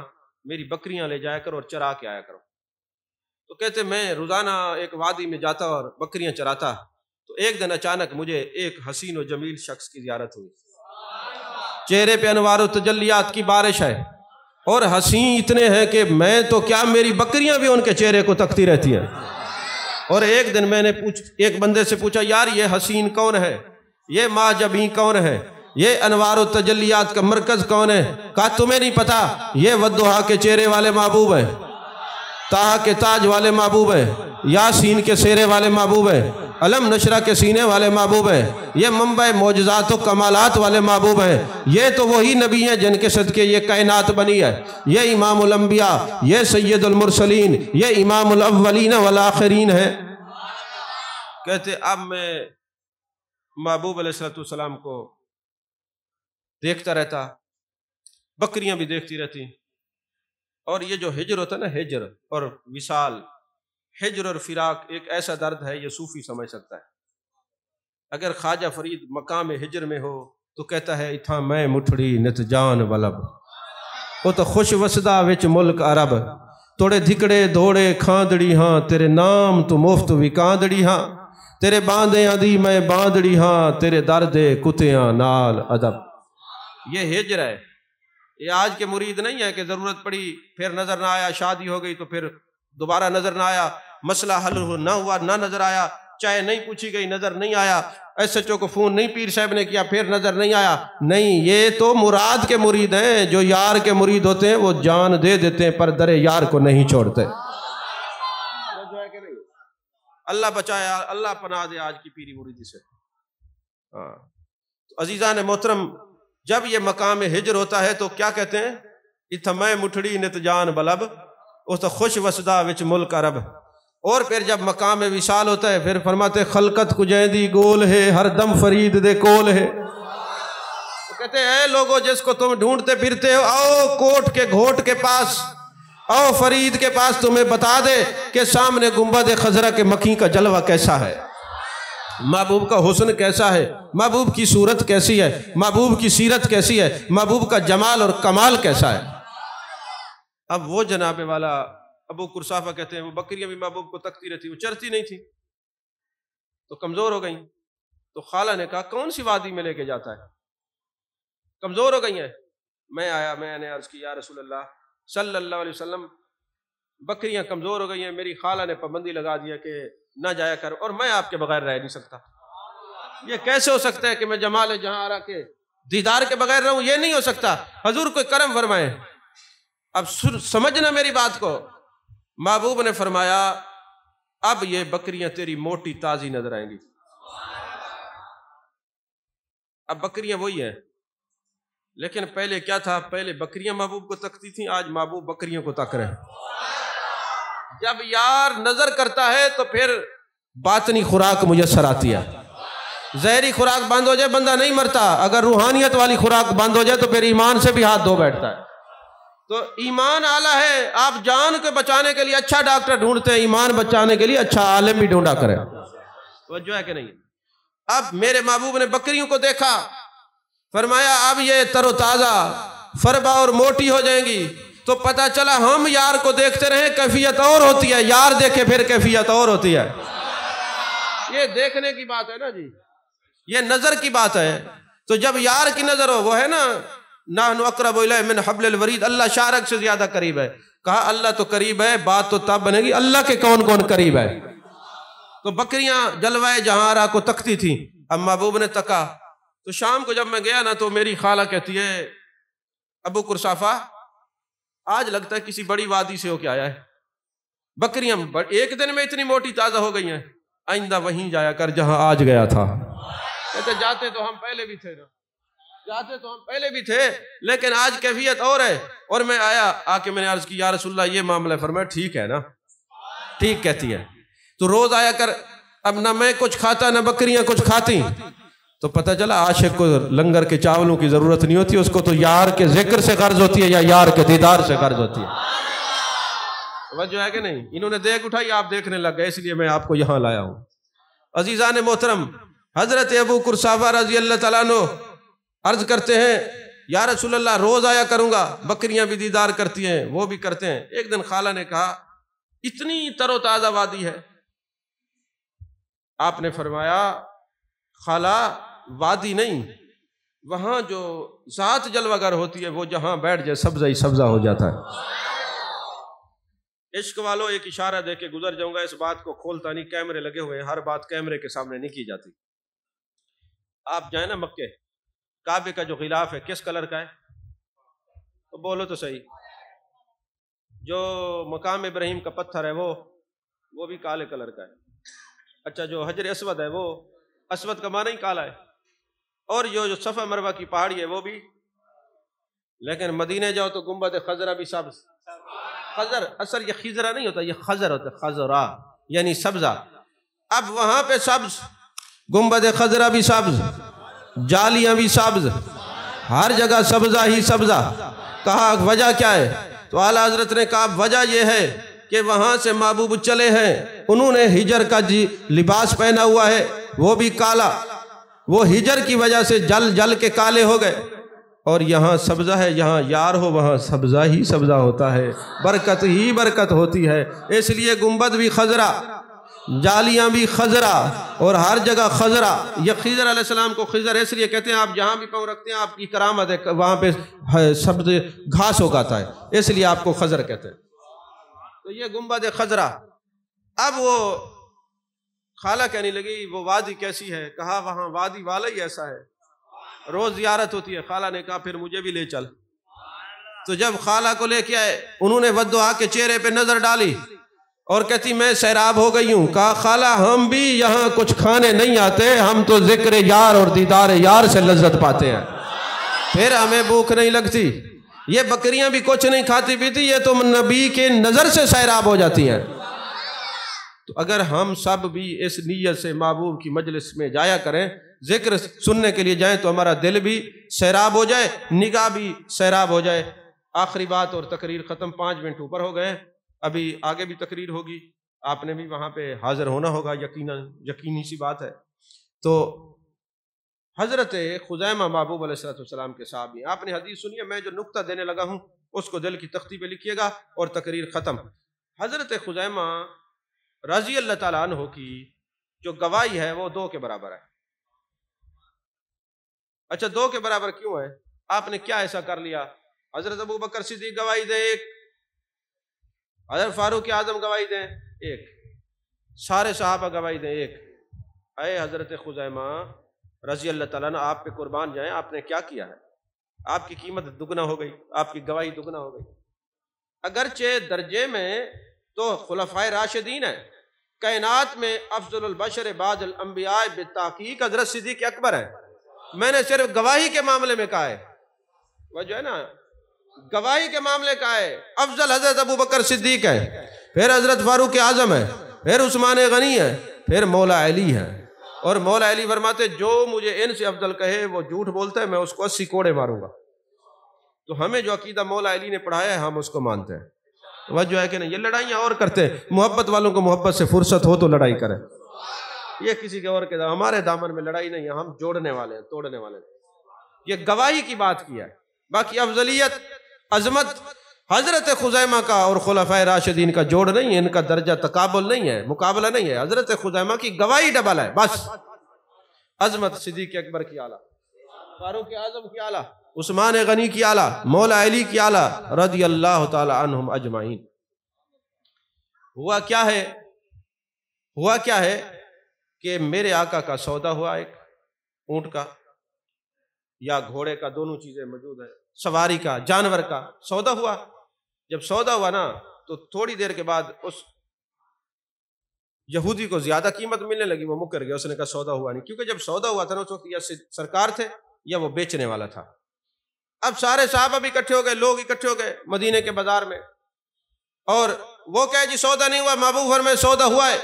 میری بکریاں لے جایا کرو اور چرا کے آیا کرو۔ تو کہتے میں روزانہ ایک وادی میں جاتا اور بکریاں چراتا، تو ایک دن اچانک مجھے ایک حسین و جمیل شخص کی زیارت ہوئی، چہرے پہ انوار و تجلیات کی بارش ہے، اور حسین اتنے ہیں کہ میں تو کیا میری بکریاں بھی ان کے چہرے کو تکتی رہتی ہیں۔ اور ایک دن میں نے ایک بندے سے پوچھا یار یہ حسین کون ہے، یہ معجبی کون ہے، یہ انوار و تجلیات کا مرکز کون ہے؟ کہا تمہیں نہیں پتا، یہ والضحیٰ کے چہرے والے محبوب ہیں، طٰہٰ کے تاج والے محبوب ہیں، یاسین کے سیرے والے محبوب ہیں، علم نشرہ کے سینے والے محبوب ہیں، یہ منبع معجزات و کمالات والے محبوب ہیں۔ یہ تو وہی نبی ہیں جن کے صدقے یہ کائنات بنی ہے، یہ امام الانبیاء، یہ سید المرسلین، یہ امام الاولین والآخرین ہیں۔ کہتے اب میں محبوب علیہ السلام کو دیکھتا رہتا، بکریاں بھی دیکھتی رہتی، اور یہ جو ہجر ہوتا ہے نا، ہجر اور وصال، ہجر اور فراق ایک ایسا درد ہے یہ صوفی سمجھ سکتا ہے۔ اگر خواجہ فرید مقام ہجر میں ہو تو کہتا ہے اتھاں میں مٹھڑی نت جان ولب، وہ تو خوش وسدا وچ ملک عرب، توڑے دھکڑے دوڑے کھاندڑی ہاں، تیرے نام تو مفت وکاندڑی ہاں، تیرے باندیاں دی میں باندڑی ہاں، تیرے دردے کتیاں نال ادب۔ یہ ہجر ہے۔ یہ آج کے مرید نہیں ہے کہ ضرورت پڑی پھر نظر نہ آیا، شادی ہو گئی تو پھر دوبارہ نظر نہ آیا، مسئلہ حل نہ ہوا نہ نظر آیا، چاہے نہیں پوچھی گئی نظر نہیں آیا، ایس ایچ او کو فون نہیں پیر صاحب نے کیا پھر نظر نہیں آیا۔ نہیں، یہ تو مراد کے مرید ہیں۔ جو یار کے مرید ہوتے ہیں وہ جان دے دیتے ہیں پر در یار کو نہیں چھوڑتے۔ اللہ بچایا، اللہ پناہ دے آج کی پیری مریدی سے۔ عزیزان محترم، جب یہ مقام ہجر ہوتا ہے تو کیا کہتے ہیں؟ اتھمے مٹھڑی نت جان بلب، اس تو خوش وسدا وچ ملک عرب۔ اور پھر جب مقام وصال ہوتا ہے پھر فرماتے خلقت کجیندی گول ہے، ہر دم فرید دے کول ہے۔ کہتے ہیں اے لوگو جس کو تم ڈھونڈتے پھرتے ہو، آؤ کوٹ کے گھوٹ کے پاس، آؤ فرید کے پاس، تمہیں بتا دے کہ سامنے گنبد خضرا کے مکھی کا جلوہ کیسا ہے، محبوب کا حسن کیسا ہے، محبوب کی صورت کیسی ہے، محبوب کی سیرت کیسی ہے، محبوب کا جمال اور کمال کیسا ہے۔ اب وہ جناب والا ابو قرصافہ کہتے ہیں وہ بکریاں بھی محبوب کو تکتی رہتی، وہ چرتی نہیں تھی تو کمزور ہو گئیں، تو خالہ نے کہا کون سی وادی میں لے کے جاتا ہے، کمزور ہو گئی ہیں۔ میں آیا، میں نے عرض کی یا رسول اللہ صلی اللہ علیہ وسلم، بکریاں کمزور ہو گئی ہیں، میری خالہ نے پابندی لگا دیا کہ نہ جایا کر، اور میں آپ کے بغیر رہ نہیں سکتا، یہ کیسے ہو سکتا ہے کہ میں جمال جہاں آرا کے دیدار کے بغیر رہوں، یہ نہیں ہو سکتا، حضور کوئی کرم فرمائے۔ اب سمجھنا میری بات کو، محبوب نے فرمایا اب یہ بکریاں تیری موٹی تازی نظر آئیں گی۔ اب بکریاں وہی ہیں، لیکن پہلے کیا تھا، پہلے بکریاں محبوب کو تکتی تھیں، آج محبوب بکریوں کو تک رہے ہیں۔ جب یار نظر کرتا ہے تو پھر باطنی خوراک میسر آتی ہے، ظاہری خوراک بند ہو جائے بندہ نہیں مرتا، اگر روحانیت والی خوراک بند ہو جائے تو پھر ایمان سے بھی ہاتھ دھو بیٹھتا ہے۔ تو ایمان اعلیٰ ہے، آپ جان کو بچانے کے لیے اچھا ڈاکٹر ڈھونڈتے ہیں، ایمان بچانے کے لیے اچھا عالم بھی ڈھونڈا کریں، توجہ ہے کہ نہیں۔ اب میرے محبوب نے بکریوں کو دیکھا، فرمایا اب یہ تر و تازہ فربا اور موٹی ہو جائیں گی، تو پتہ چلا ہم یار کو دیکھتے رہیں کیفیت اور ہوتی ہے، یار دیکھے پھر کیفیت اور ہوتی ہے۔ یہ دیکھنے کی بات ہے نا جی، یہ نظر کی بات ہے۔ تو جب یار کی نظر ہو، وہ ہے نا نحن اقرب الیہ من حبل الورید، اللہ شارک سے زیادہ قریب ہے۔ کہا اللہ تو قریب ہے، بات تو تب بنے گی اللہ کے کون کون قریب ہے۔ تو بکریاں جلوہ جہاں آرا کو تکتی تھیں، اب محبوب نے تکا تو شام کو جب میں گیا نا تو میری خالہ کہتی ہے ابو قرصافہ آج لگتا ہے کسی بڑی وادی سے ہو کے آیا ہے، بکریاں ایک دن میں اتنی موٹی تازہ ہو گئی ہیں، آئندہ وہیں جایا کر جہاں آج گیا تھا۔ کہتے جاتے تو ہم پہلے بھی تھے نا، جاتے تو ہم پہلے بھی تھے، لیکن آج کیفیت اور ہے۔ اور میں آیا، آ کے میں نے عرض کی یا رسول اللہ یہ معاملہ ہے، فرمایا ٹھیک ہے نا، ٹھیک کہتی ہے، تو روز آیا کر۔ اب نہ میں کچھ کھاتا نہ بکریاں کچھ کھاتی، تو پتہ چلا عاشق کو لنگر کے چاولوں کی ضرورت نہیں ہوتی، اس کو تو یار کے ذکر سے غرض ہوتی ہے یا یار کے دیدار سے غرض ہوتی ہے۔ توجہ ہے کہ نہیں؟ انہوں نے دیکھ اٹھائی، آپ دیکھنے لگ گئے، اس لیے میں آپ کو یہاں لایا ہوں۔ عزیزان محترم، حضرت ابو قرصافہ رضی اللہ تعالیٰ عنہ عرض کرتے ہیں یا رسول اللہ روز آیا کروں گا، بکریاں بھی دیدار کرتی ہیں وہ بھی کرتے ہیں۔ ایک دن خالہ نے کہا اتنی تر و تازہ وادی ہے، آپ نے فرمایا خالہ وادی نہیں، وہاں جو ذات جلوہ گر ہوتی ہے وہ جہاں بیٹھ جائے سبزہ ہی سبزہ ہو جاتا ہے۔ عشق والو ایک اشارہ دے کے گزر جاؤں گا، اس بات کو کھولتا نہیں، کیمرے لگے ہوئے ہیں، ہر بات کیمرے کے سامنے نہیں کی جاتی۔ آپ جائیں نا مکے، کعبے کا جو غلاف ہے کس کلر کا ہے؟ تو بولو تو صحیح۔ جو مقام ابراہیم کا پتھر ہے وہ بھی کالے کلر کا ہے۔ اچھا جو حجر اسود ہے وہ اسود کا معنی ہی کالا ہے، اور جو صفا مروہ کی پہاڑی ہے وہ بھی، لیکن مدینے جاؤ تو گنبد خضرا بھی سبز، خضر اثر یہ خضرا نہیں ہوتا، یہ خضر ہوتا ہے، خضرا یعنی سبزہ۔ اب وہاں پہ سبز، گنبد خضرا بھی سبز، جالیاں بھی سبز، ہر جگہ سبزہ ہی سبزہ۔ کہا وجہ کیا ہے؟ تو اعلیٰ حضرت نے کہا وجہ یہ ہے کہ وہاں سے محبوب چلے ہیں، انہوں نے ہجر کا لباس پہنا ہوا ہے وہ بھی کالا، وہ ہجر کی وجہ سے جل جل کے کالے ہو گئے، اور یہاں سبزہ ہے، یہاں یار ہو وہاں سبزہ ہی سبزہ ہوتا ہے، برکت ہی برکت ہوتی ہے۔ اس لیے گنبد بھی خضرا، جالیاں بھی خضرا، اور ہر جگہ خضرا۔ یہ خضر علیہ السلام کو خضر اس لیے کہتے ہیں، آپ جہاں بھی پاؤں رکھتے ہیں آپ کی کرامت ہے، وہاں پہ سبز گھاس اگاتا ہے، اس لیے آپ کو خضر کہتے ہیں۔ تو یہ گنبد خضرا۔ اب وہ خالہ کہنے لگی وہ وادی کیسی ہے؟ کہا وہاں وادی والا ہی ایسا ہے، روز زیارت ہوتی ہے۔ خالہ نے کہا پھر مجھے بھی لے چل۔ تو جب خالہ کو لے کے آئے، انہوں نے ودعا کے چہرے پہ نظر ڈالی اور کہتی میں سیراب ہو گئی ہوں۔ کہا خالہ ہم بھی یہاں کچھ کھانے نہیں آتے، ہم تو ذکر یار اور دیدار یار سے لذت پاتے ہیں، پھر ہمیں بھوک نہیں لگتی۔ یہ بکریاں بھی کچھ نہیں کھاتی پیتی، یہ تو نبی کے نظر سے سیراب ہو جاتی ہیں۔ تو اگر ہم سب بھی اس نیت سے محبوب کی مجلس میں جایا کریں ذکر سننے کے لیے جائیں تو ہمارا دل بھی سیراب ہو جائے، نگاہ بھی سیراب ہو جائے۔ آخری بات، اور تقریر ختم، 5 منٹ اوپر ہو گئے، ابھی آگے بھی تقریر ہوگی، آپ نے بھی وہاں پہ حاضر ہونا ہوگا، یقینی سی بات ہے۔ تو حضرت خزیمہ محبوب علیہ السلام کے صحابی، آپ نے حدیث سنی ہے، میں جو نقطہ دینے لگا ہوں اس کو دل کی تختی پہ لکھیے گا اور تقریر ختم۔ حضرت خزیمہ رضی اللہ تعالیٰ عنہ کی جو گواہی ہے وہ 2 کے برابر ہے۔ اچھا 2 کے برابر کیوں ہے؟ آپ نے کیا ایسا کر لیا؟ حضرت ابو بکر صدیق گواہی دیں 1، حضرت فاروق اعظم گواہی دیں 1، سارے صحابہ گواہی دیں 1۔ اے حضرت خزیمہ رضی اللہ تعالیٰ عنہ، آپ پہ قربان جائیں، آپ نے کیا کیا ہے؟ آپ کی قیمت دگنا ہو گئی، آپ کی گواہی دگنا ہو گئی۔ اگرچہ درجے میں تو خلفائے راشدین ہیں، کائنات میں افضل البشر بعد الانبیاء بالتحقیق حضرت صدیق اکبر ہیں، میں نے صرف گواہی کے معاملے میں کہا ہے، وہ جو ہے نا گواہی کے معاملے کا ہے، افضل حضرت ابو بکر صدیق ہے، پھر حضرت فاروق اعظم ہے، پھر عثمان غنی ہے، پھر مولا علی ہے۔ اور مولا علی فرماتے جو مجھے ان سے افضل کہے وہ جھوٹ بولتا ہے، میں اس کو 80 کوڑے ماروں گا۔ تو ہمیں جو عقیدہ مولا علی نے پڑھایا ہے ہم اس کو مانتے ہیں۔ وجہ ہے کہ نہیں، یہ لڑائیاں اور کرتے ہیں، محبت والوں کو محبت سے فرصت ہو تو لڑائی کریں، یہ کسی کے اور کے ہمارے دامن میں لڑائی نہیں ہے، ہم جوڑنے والے ہیں، توڑنے والے ہیں۔ یہ گواہی کی بات کی ہے، باقی افضلیت عظمت حضرت خزیمہ کا اور خلفائے راشدین کا جوڑ نہیں ہے، ان کا درجہ تقابل نہیں ہے، مقابلہ نہیں ہے، حضرت خزیمہ کی گواہی ڈبل ہے بس۔ عظمت صدیق اکبر کی اعلیٰ، فاروق اعظم کی اعلیٰ، عثمان غنی کی اعلیٰ، مولا علی کی اعلیٰ رضی اللہ تعالی عنہم اجمعین۔ ہوا کیا ہے کہ میرے آقا کا سودا ہوا، ایک اونٹ کا یا گھوڑے کا، دونوں چیزیں موجود ہیں، سواری کا، جانور کا سودا ہوا۔ جب سودا ہوا نا تو تھوڑی دیر کے بعد اس یہودی کو زیادہ قیمت ملنے لگی، وہ مکر گیا، اس نے کہا سودا ہوا نہیں، کیونکہ جب سودا ہوا تھا نا اس وقت یا سرکار تھے یا وہ بیچنے والا تھا۔ اب سارے صحابہ بھی اکٹھے ہو گئے، لوگ اکٹھے ہو گئے مدینے کے بازار میں، اور وہ کہے جی سودا نہیں ہوا، محبوب فرمائے سودا ہوا ہے۔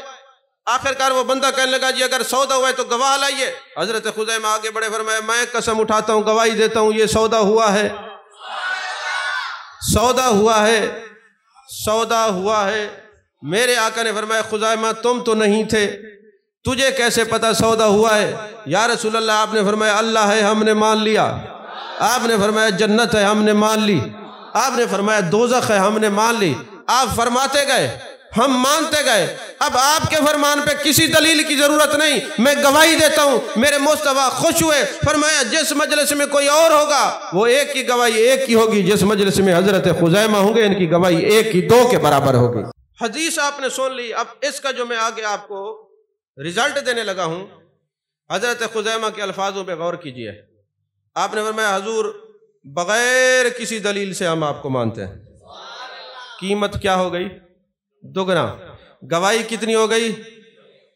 آخر کار وہ بندہ کہنے لگا جی اگر سودا ہوا ہے تو گواہ لائیے۔ حضرت خزیمہ آگے بڑے، فرمایا میں قسم اٹھاتا ہوں، گواہی دیتا ہوں یہ سودا ہوا ہے، سودا ہوا ہے، سودا ہوا ہے۔ میرے آقا نے فرمایا خزیمہ تم تو نہیں تھے، تجھے کیسے پتا سودا ہوا ہے؟ یا رسول اللہ، آپ نے فرمایا اللہ ہے ہم نے مان لیا، آپ نے فرمایا جنت ہے ہم نے مان لی، آپ نے فرمایا دوزخ ہے ہم نے مان لی۔ آپ فرماتے گئے، ہم مانتے گئے، اب آپ کے فرمان پہ کسی دلیل کی ضرورت نہیں، میں گواہی دیتا ہوں۔ میرے مصطفیٰ خوش ہوئے، فرمایا جس مجلس میں کوئی اور ہوگا وہ ایک کی گواہی ایک کی ہوگی، جس مجلس میں حضرت خزیمہ ہوں گے ان کی گواہی 1 کی 2 کے برابر ہوگی۔ حدیث آپ نے سن لی، اب اس کا جو میں آگے آپ کو رزلٹ دینے لگا ہوں، حضرت خزیمہ کے الفاظوں پہ غور کیجئے۔ آپ نے فرمایا حضور بغیر کسی دلیل سے ہم آپ کو مانتے ہیں۔ قیمت کیا ہو گئی؟ دگنا۔ گواہی کتنی ہو گئی؟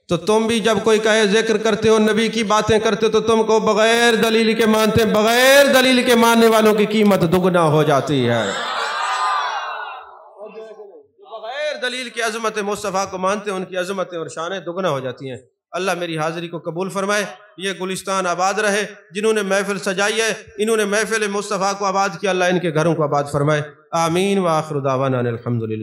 تو تم بھی جب کوئی کہے ذکر کرتے ہو، نبی کی باتیں کرتے ہو، تو تم کو بغیر دلیل کے مانتے ہیں، بغیر دلیل کے ماننے والوں کی قیمت دگنا ہو جاتی ہے۔ بغیر دلیل کی عظمت مصطفیٰ کو مانتے ہیں، ان کی عظمتیں اور شانیں دگنا ہو جاتی ہیں۔ اللہ میری حاضری کو قبول فرمائے، یہ گلستان آباد رہے، جنہوں نے محفل سجائی ہے انہوں نے محفل مصطفیٰ کو آباد کیا، اللہ ان کے گھروں کو آباد فرمائے، آمین۔ وآخر دعوانا الحمدللہ۔